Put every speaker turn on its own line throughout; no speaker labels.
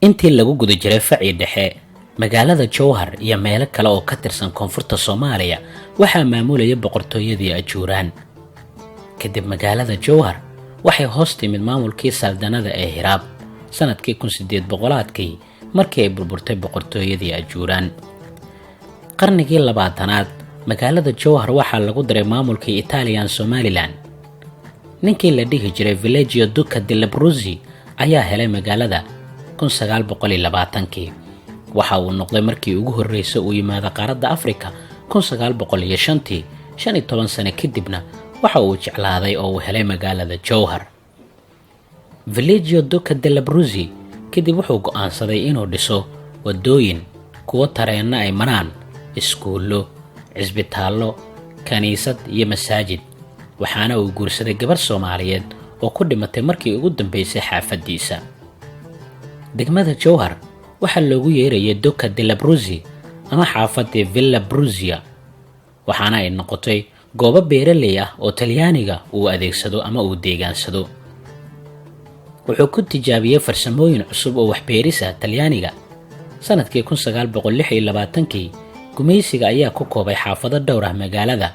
intii lagu guda jiray facii dhexe magaalada Jowhar iyo meelo kale oo ka tirsan koonfurta Soomaaliya waxaa maamulaya boqortooyadii Ajuuraan. kadib magaalada Jowhar waxay hoos timid maamulkii saldanada ee Hiraab sanadkii 1800-aadkii markii ay burburtay boqortooyadii Ajuuraan. qarnigii 20aad magaalada Jowhar waxaa lagu daray maamulkii Italian Somaliland. ninkii la dhihi jiray Villaggio Duca della Abruzzi ayaa helay magaalada 1920kii. waxa uu noqday markii ugu horeysay uu yimaado qaaradda Afrika 1905tii 15 sano kadibna waxa uu jeclaaday oo uu helay magaalada Jowhar. Villaggio Duca della Abruzzi kadib wuxuu go'aansaday inuu dhiso wadooyin, kuwa tareenna ay maraan, iskuulo, cisbitaallo, kaniisad iyo masaajid. waxaana uu guursaday gabar Soomaaliyeed oo ku dhimatay markii ugu dambeysay xaafadiisa. degmada Jowhar waxaa loogu yeerayay Duca della Abruzzi ama xaafadii Villa Bruzia, waxaana ay noqotay goobo beeraley ah oo Talyaaniga uu adeegsado ama uu deegaansado. wuxuu ku tijaabiyay farsamooyin cusub oo waxbeerisa Talyaaniga. sanadkii 1926kii gumaysiga ayaa ku koobay xaafado dhowr ah magaalada,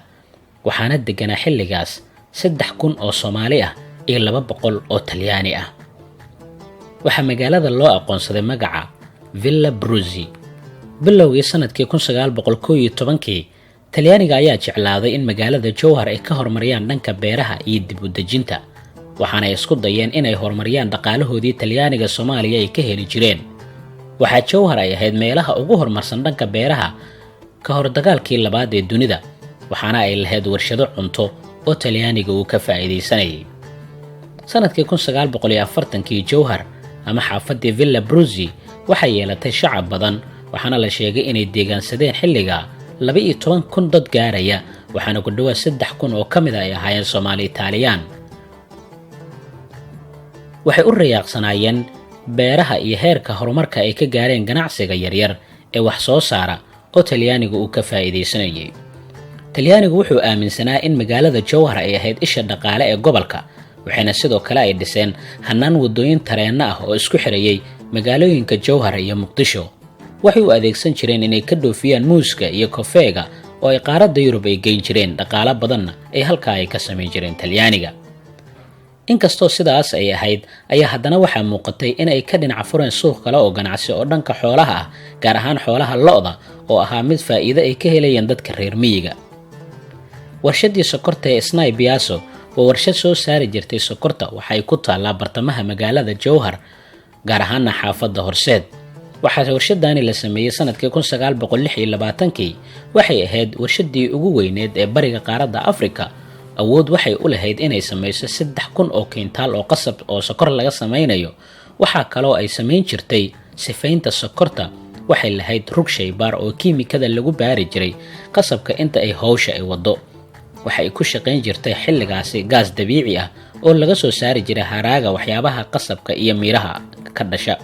waxaana deganaa xilligaas 3000 oo Soomaali ah iyo 200 oo Talyaani ah. waxaa magaalada loo aqoonsaday magaca Villa Bruzzi. bilowgii sanadkii 1911kii Talyaaniga ayaa jeclaaday in magaalada Jowhar ay ka horumariyaan dhanka beeraha iyo dib u dejinta, waxaana ay isku dayeen inay horumariyaan dhaqaalahoodii Talyaaniga Soomaaliya ay ka heli jireen. waxaa Jowhar ay ahayd meelaha ugu horumarsan dhanka beeraha ka hor dagaalkii labaad ee dunida, waxaana ay lahayd warshado cunto oo Talyaaniga uu ka faa'iideysanayay. sanadkii 1940kii Jowhar ama xaafadii Villa Bruzzi waxay yeelatay shacab badan, waxaana la sheegay inay deegaansadeen xilliga 12,000 dad gaaraya, waxaana ku dhawaad 3,000 oo kamid ah ay ahaayeen Soomaali Itaaliyaan. waxay u rayaaqsanaayeen beeraha iyo heerka horumarka ay ka gaareen ganacsiga yaryar ee wax soo saara oo Talyaanigu uu ka faa'iideysanayay. Talyaanigu wuxuu aaminsanaa in magaalada Jowhar ay ahayd isha dhaqaale ee gobolka, waxayna sidoo kale ay dhiseen hanaan wadooyin tareenna ah oo isku xirayay magaalooyinka Jowhar iyo Muqdisho. waxay u adeegsan jireen inay ka dhoofiyaan muuska iyo kafeega oo ay qaaradda Yurub ay geyn jireen, dhaqaale badanna ay halkaa ay ka samayn jireen Talyaaniga. inkastoo sidaas ay ahayd ayaa haddana waxaa muuqatay in ay ka dhinac fureen suuq kale oo ganacsi oo dhanka xoolaha ah, gaar ahaan xoolaha lo'da oo ahaa mid faa'iido ay ka helayeen dadka reer miyiga. warshadii sokorta ee Snai Biaso waa warshad soo saari jirtay sokorta, waxay ku taallaa bartamaha magaalada Jowhar, gaar ahaana xaafadda Horseed. waxaa warshadaani la sameeyay sanadkii 1926kii. waxay ahayd warshadii ugu weyneed ee bariga qaaradda Afrika. awood waxay u lahayd inay samayso 3,000 oo kiintaal oo qasab oo sokor laga samaynayo. waxaa kaloo ay samayn jirtay sifaynta sokorta. waxay lahayd rug shaybaar oo kiimikada lagu baari jiray qasabka inta ay hawsha ay wado. waxay ku shaqayn jirtay xilligaasi gaas dabiici ah oo laga soo saari jiray haraaga waxyaabaha qasabka iyo miraha ka dhasha.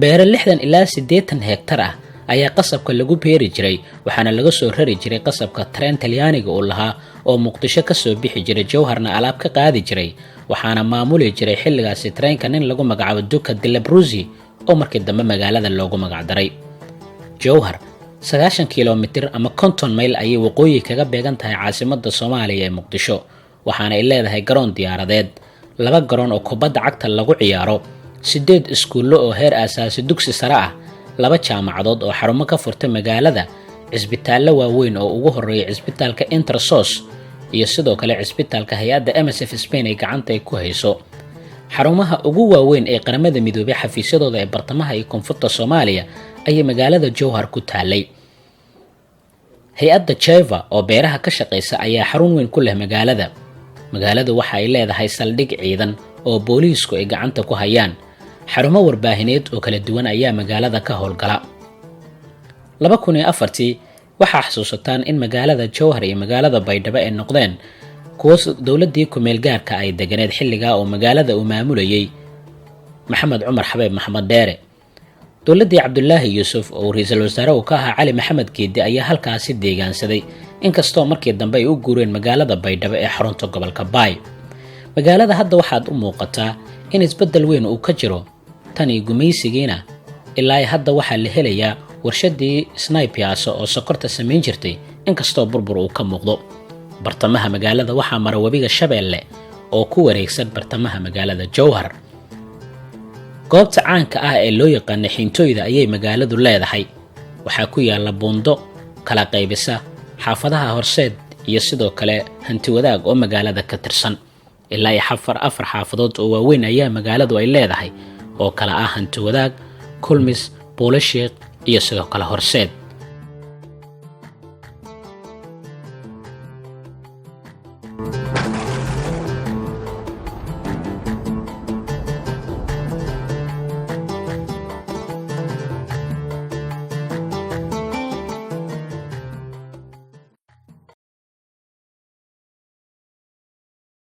beero 60 ilaa 80 hektar ah ayaa qasabka lagu beeri jiray, waxaana laga soo rari jiray qasabka tareen Talyaaniga oo lahaa oo Muqdisho ka soo bixi jiray Jowharna alaab ka qaadi jiray. waxaana maamuli jiray xilligaasi tareenka nin lagu magacaabo Duca della Abruzzi oo markii dambe magaalada loogu magac daray. Jowhar 90 kiiloomitir ama 50 mayl ayay waqooyi kaga beegan tahay caasimadda Soomaaliya ee Muqdisho, waxaana ay leedahay garoon diyaaradeed, 2 garoon oo kubadda cagta lagu ciyaaro, 8 iskuulo oo heer aasaasi dugsi sare ah, 2 jaamacadood oo xarumo ka furtay magaalada, cisbitaallo waaweyn oo ugu horeeyay cisbitaalka Intersos iyo sidoo kale cisbitaalka hay'adda MSF Spain ay gacanta ay ku hayso. xarumaha ugu waaweyn ee qaramada midoobay xafiisyadooda ee bartamaha iyo koonfurta Soomaaliya ayay magaalada Jowhar ku taalay. hay'adda Jeva oo beeraha ka shaqeysa ayaa xarun weyn ku leh magaalada. magaaladu waxa ay leedahay saldhig ciidan oo booliisku ay gacanta ku hayaan. xarumo warbaahineed oo kala duwan ayaa magaalada ka howlgala. 2004 waxaa xasuusataan in magaalada Jowhar iyo magaalada Baydhabo ay noqdeen kuwa dawladii ku meel gaarka ay deganeed xilliga oo magaalada uu maamulayay Maxamed Cumar Xabeeb Maxamed Dheere. dawladii Cabdullaahi Yuusuf oo ra'iisul wasaare uu ka ahaa Cali Maxamed Geedi ayaa halkaasi deegaansaday, inkastoo markii dambe ay u guureen magaalada Baydhabo ee xarunta gobolka Baay. magaalada hadda waxaad u muuqataa in isbedel weyn uu ka jiro tan iyo gumaysigiina ilaa hadda waxaa la helayaa warshadii Snaipiaso oo sokorta samayn jirtay inkastoo burbur uu ka muuqdo. bartamaha magaalada waxaa mara webiga Shabeelle oo ku wareegsan bartamaha magaalada Jowhar. goobta caanka ah ee loo yaqaan Xiintooyda ayay magaaladu leedahay. waxaa ku yaala buundo kala qaybisa xaafadaha Horseed iyo sidoo kale hanti wadaag oo magaalada ka tirsan. ilaa afar xaafadood oo waaweyn ayaa magaaladu ay leedahay oo kala ah hanti wadaag, Kulmis, Buulasheekh iyo sidoo kale Horseed.